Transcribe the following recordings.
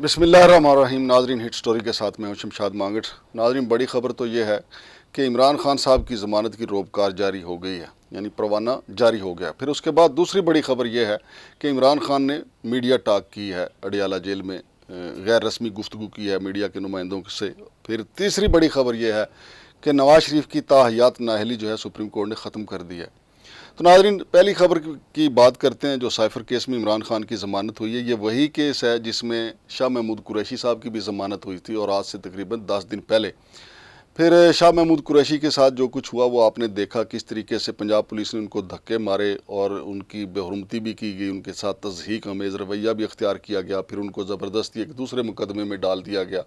बिस्मिल्लाहिर्रहमानिर्रहीम। नाजरीन, hit story के साथ मैं हूं शमशाद मांगट। नाजरीन, बड़ी ख़बर तो ये है कि इमरान खान साहब की ज़मानत की रोबकार जारी हो गई है, यानी परवाना जारी हो गया। फिर उसके बाद दूसरी बड़ी ख़बर यह है कि इमरान खान ने मीडिया टॉक की है, अडियाला जेल में गैर रस्मी गुफ्तगू की है मीडिया के नुमाइंदों से। फिर तीसरी बड़ी ख़बर यह है कि नवाज शरीफ की ताहयात नाअहली जो है सुप्रीम कोर्ट ने ख़त्म कर दी है। तो नाजरीन, पहली खबर की बात करते हैं। जो साइफर केस में इमरान खान की ज़मानत हुई है, ये वही केस है जिसमें शाह महमूद कुरैशी साहब की भी ज़मानत हुई थी, और आज से तकरीबन 10 दिन पहले फिर शाह महमूद कुरैशी के साथ जो कुछ हुआ वो आपने देखा। किस तरीके से पंजाब पुलिस ने उनको धक्के मारे और उनकी बेहरमती भी की गई, उनके साथ तज़हीक अमेज़ रवैया भी अख्तियार किया गया। फिर उनको ज़बरदस्ती एक दूसरे मुकदमे में डाल दिया गया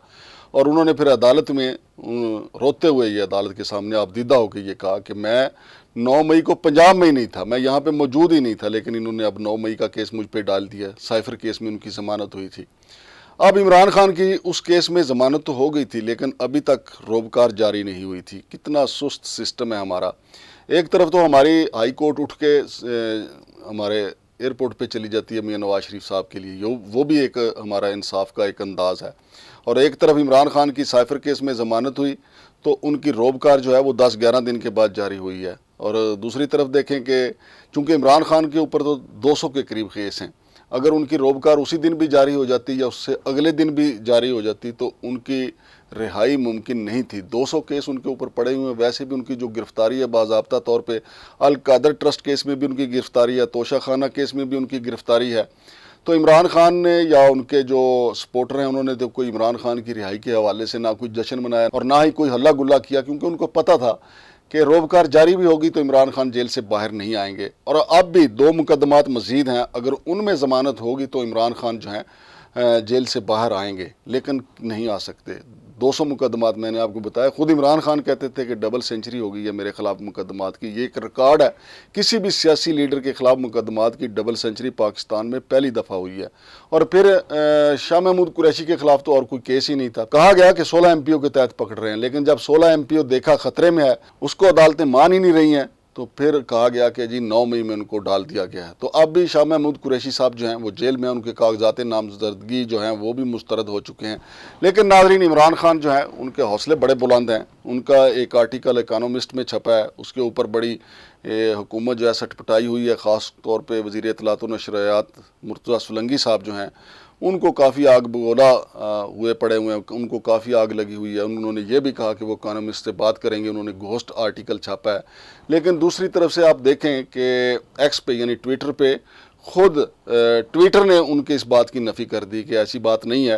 और उन्होंने फिर अदालत में रोते हुए ये अदालत के सामने आपदीदा होकर ये कहा कि मैं 9 मई को पंजाब में ही नहीं था, मैं यहाँ पे मौजूद ही नहीं था, लेकिन इन्होंने अब 9 मई का केस मुझ पर डाल दिया। साइफर केस में उनकी ज़मानत हुई थी। अब इमरान खान की उस केस में ज़मानत तो हो गई थी, लेकिन अभी तक रोबकार जारी नहीं हुई थी। कितना सुस्त सिस्टम है हमारा। एक तरफ तो हमारी हाई कोर्ट उठ के हमारे एयरपोर्ट पे चली जाती है मियां नवाज शरीफ साहब के लिए, वो भी एक हमारा इंसाफ का एक अंदाज़ है। और एक तरफ इमरान खान की साइफर केस में ज़मानत हुई तो उनकी रोबकार जो है वो 10-11 दिन के बाद जारी हुई है। और दूसरी तरफ देखें कि चूँकि इमरान खान के ऊपर तो 200 के करीब केस हैं, अगर उनकी रोबकार उसी दिन भी जारी हो जाती या उससे अगले दिन भी जारी हो जाती तो उनकी रिहाई मुमकिन नहीं थी। 200 केस उनके ऊपर पड़े हुए हैं। वैसे भी उनकी जो गिरफ्तारी है बाज़ाब्ता तौर पे, अल कादर ट्रस्ट केस में भी उनकी गिरफ्तारी है, तोशा खाना केस में भी उनकी गिरफ्तारी है। तो इमरान खान ने या उनके जो सपोर्टर हैं उन्होंने तो कोई इमरान खान की रिहाई के हवाले से ना कोई जश्न मनाया और ना ही कोई हल्ला गुल्ला किया, क्योंकि उनको पता था कि रोबकार जारी भी होगी तो इमरान खान जेल से बाहर नहीं आएंगे। और अब भी 2 मुकदमात मजीद हैं, अगर उनमें ज़मानत होगी तो इमरान खान जो हैं जेल से बाहर आएंगे, लेकिन नहीं आ सकते। 200 मुकदमात मैंने आपको बताया, खुद इमरान खान कहते थे कि डबल सेंचुरी हो गई है मेरे ख़िलाफ़ मुकदमात की। ये एक रिकॉर्ड है, किसी भी सियासी लीडर के ख़िलाफ़ मुकदमात की डबल सेंचुरी पाकिस्तान में पहली दफ़ा हुई है। और फिर शाह महमूद कुरैशी के ख़िलाफ़ तो और कोई केस ही नहीं था। कहा गया कि 16 MPO के तहत पकड़ रहे हैं, लेकिन जब 16 MPO देखा ख़तरे में है, उसको अदालतें मान ही नहीं रही हैं, तो फिर कहा गया कि जी 9 मई में उनको डाल दिया गया है। तो अब भी शाह महमूद कुरैशी साहब जो हैं वो जेल में, उनके कागजात नामजदगी जो हैं वो भी मुस्तरद हो चुके हैं। लेकिन नाजरीन, इमरान खान जो है उनके हौसले बड़े बुलंद हैं। उनका एक आर्टिकल इकोनॉमिस्ट में छपा है, उसके ऊपर बड़ी हुकूमत जो है सटपटाई हुई है। ख़ास तौर पर वज़ीर इत्तलात व नशरियात मुर्तज़ा सुलंगी साहब जो हैं उनको काफ़ी आग बगोला हुए पड़े हुए हैं, उनको काफ़ी आग लगी हुई है। उन्होंने ये भी कहा कि वो इकोनॉमिस्ट से बात करेंगे, उन्होंने घोस्ट आर्टिकल छापा है। लेकिन दूसरी तरफ से आप देखें कि एक्स पे यानी ट्विटर पे खुद ट्विटर ने उनके इस बात की नफ़ी कर दी कि ऐसी बात नहीं है,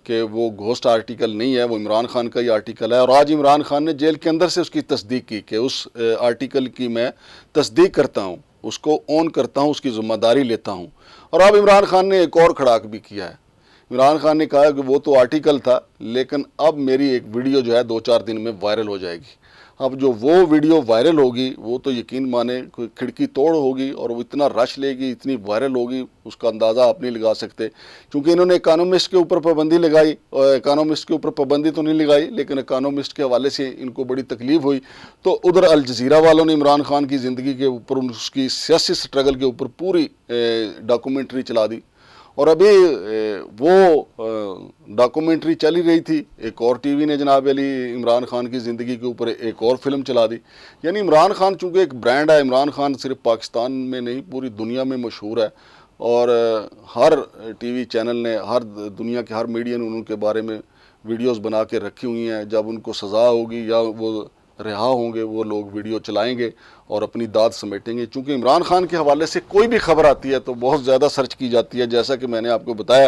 कि वो घोस्ट आर्टिकल नहीं है, वो इमरान खान का ही आर्टिकल है। और आज इमरान खान ने जेल के अंदर से उसकी तस्दीक की कि उस आर्टिकल की मैं तस्दीक करता हूँ, उसको ऑन करता हूँ, उसकी ज़िम्मेदारी लेता हूँ। और अब इमरान खान ने एक और खड़ाक भी किया है। इमरान खान ने कहा कि वो तो आर्टिकल था, लेकिन अब मेरी एक वीडियो जो है 2-4 दिन में वायरल हो जाएगी। अब जो वो वीडियो वायरल होगी वो तो यकीन माने कोई खिड़की तोड़ होगी और वो इतना रश लेगी, इतनी वायरल होगी, उसका अंदाज़ा आप नहीं लगा सकते। क्योंकि इन्होंने इकोनॉमिस्ट के ऊपर पाबंदी लगाई, और इकोनॉमिस्ट के ऊपर पाबंदी तो नहीं लगाई, लेकिन इकोनॉमिस्ट के हवाले से इनको बड़ी तकलीफ़ हुई। तो उधर अल जज़ीरा वालों ने इमरान खान की ज़िंदगी के ऊपर, उसकी सियासी स्ट्रगल के ऊपर पूरी डॉक्यूमेंट्री चला दी। और अभी वो डॉक्यूमेंट्री चल ही रही थी, एक और टीवी ने जनाब अली इमरान खान की ज़िंदगी के ऊपर एक और फिल्म चला दी। यानी इमरान खान चूँकि एक ब्रांड है, इमरान खान सिर्फ पाकिस्तान में नहीं पूरी दुनिया में मशहूर है। और हर टीवी चैनल ने, हर दुनिया के हर मीडिया ने उनके बारे में वीडियोस बना के रखी हुई हैं। जब उनको सज़ा होगी या वो रिहा होंगे, वो लोग वीडियो चलाएंगे और अपनी दाद समेटेंगे। चूँकि इमरान खान के हवाले से कोई भी खबर आती है तो बहुत ज़्यादा सर्च की जाती है। जैसा कि मैंने आपको बताया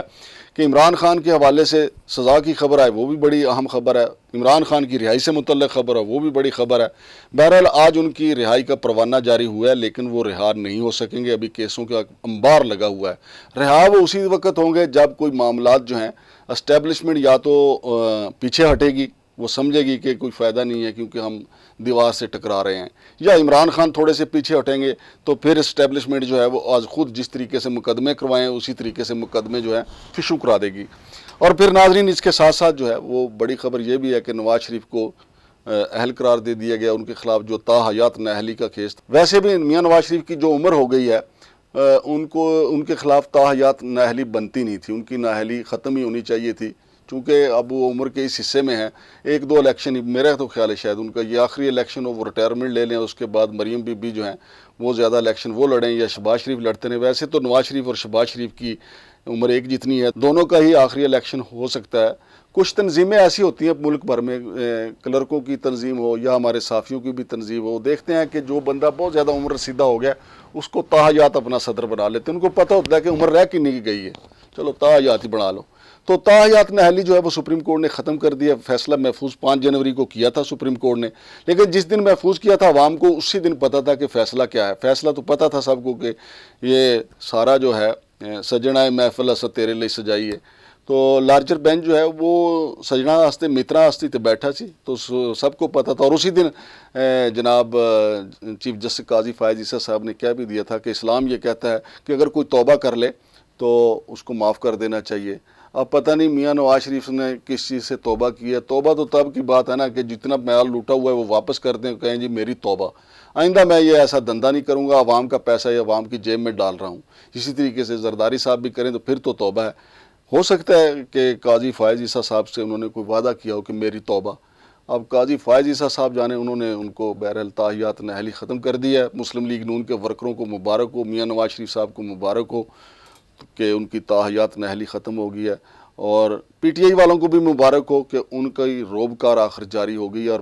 कि इमरान खान के हवाले से सज़ा की खबर आए वो भी बड़ी अहम खबर है, इमरान खान की रिहाई से मुतल्लिक़ खबर है वो भी बड़ी खबर है। बहरहाल आज उनकी रिहाई का परवाना जारी हुआ है, लेकिन वो रिहा नहीं हो सकेंगे, अभी केसों का अंबार लगा हुआ है। रिहा वो उसी वक्त होंगे जब कोई मामलात जो हैं एस्टेब्लिशमेंट या तो पीछे हटेगी, वो समझेगी कि कोई फ़ायदा नहीं है क्योंकि हम दीवार से टकरा रहे हैं, या इमरान खान थोड़े से पीछे हटेंगे तो फिर इस्टेब्लिशमेंट जो है वो आज खुद जिस तरीके से मुकदमे करवाएं उसी तरीके से मुकदमे जो है फिशू करा देगी। और फिर नाजरीन, इसके साथ साथ जो है वो बड़ी खबर ये भी है कि नवाज शरीफ को अहल करार दे दिया गया, उनके खिलाफ जो ताहयात नाअहली का केस। वैसे भी मियां नवाज शरीफ की जो उम्र हो गई है उनको उनके ख़िलाफ़ ताहयात नाअहली बनती नहीं थी, उनकी नाअहली ख़त्म ही होनी चाहिए थी। चूँकि अब वो उम्र के इस हिस्से में हैं, एक दो इलेक्शन, मेरा तो ख्याल है शायद उनका ये आखिरी इलेक्शन हो, वो रिटायरमेंट ले लें, उसके बाद मरीम बीबी जो हैं वो ज़्यादा इलेक्शन वो लड़ें या शहबाज शरीफ लड़ते हैं। वैसे तो नवाज शरीफ और शहबाज शरीफ की उम्र एक जितनी है, दोनों का ही आखिरी इलेक्शन हो सकता है। कुछ तंजीमें ऐसी होती हैं मुल्क भर में, क्लर्कों की तंजीम हो या हमारे साफ़ियों की भी तंजीम हो, देखते हैं कि जो बंदा बहुत ज़्यादा उम्र रसीदा हो गया उसको ताहयात अपना सदर बना लेते हैं। उनको पता होता है कि उम्र रह किन्नी की गई है, चलो ताहयात ही बना लो। तो ताहयात नाअहली जो है वो सुप्रीम कोर्ट ने ख़त्म कर दिया। फैसला महफूज 5 जनवरी को किया था सुप्रीम कोर्ट ने, लेकिन जिस दिन महफूज किया था आवाम को उसी दिन पता था कि फ़ैसला क्या है। फ़ैसला तो पता था सबको कि ये सारा जो है सजना महफिल अस तेरे लिए सजाई है। तो लार्जर बेंच जो है वो सजना वास्ते मित्रा वास्ते तो बैठा सी, तो सबको पता था। और उसी दिन जनाब चीफ जस्टिस काजी फ़ायज़ ईसा साहब ने कह भी दिया था कि इस्लाम ये कहता है कि अगर कोई तौबा कर ले तो उसको माफ़ कर देना चाहिए। अब पता नहीं मियाँ नवाज शरीफ ने किस चीज़ से तौबा की है। तौबा तो तब की बात है ना कि जितना माल लूटा हुआ है वो वापस कर दें, कहें जी मेरी तौबा, आइंदा मैं ये ऐसा धंधा नहीं करूँगा, आवाम का पैसा या आवाम की जेब में डाल रहा हूँ। इसी तरीके से जरदारी साहब भी करें तो फिर तो तौबा है। हो सकता है कि काजी फ़ायज़ ईसा साहब से उन्होंने कोई वादा किया हो कि मेरी तौबा। अब काजी फ़ायज़ ईसा साहब जाने, उन्होंने उनको बहरहाल ताहियात नाअहली ख़त्म कर दिया है। मुस्लिम लीग नून के वर्करों को मुबारक हो, मियाँ नवाज शरीफ साहब को मुबारक हो कि उनकी ताहियात नाअहली ख़त्म हो गई है। और पीटीआई वालों को भी मुबारक हो कि उनका रोबकार आखिर जारी हो गई। और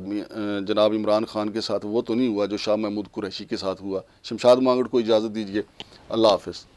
जनाब इमरान खान के साथ वो तो नहीं हुआ जो शाह महमूद कुरैशी के साथ हुआ। शमशाद मांगड़ को इजाज़त दीजिए, अल्लाह हाफ़िज़।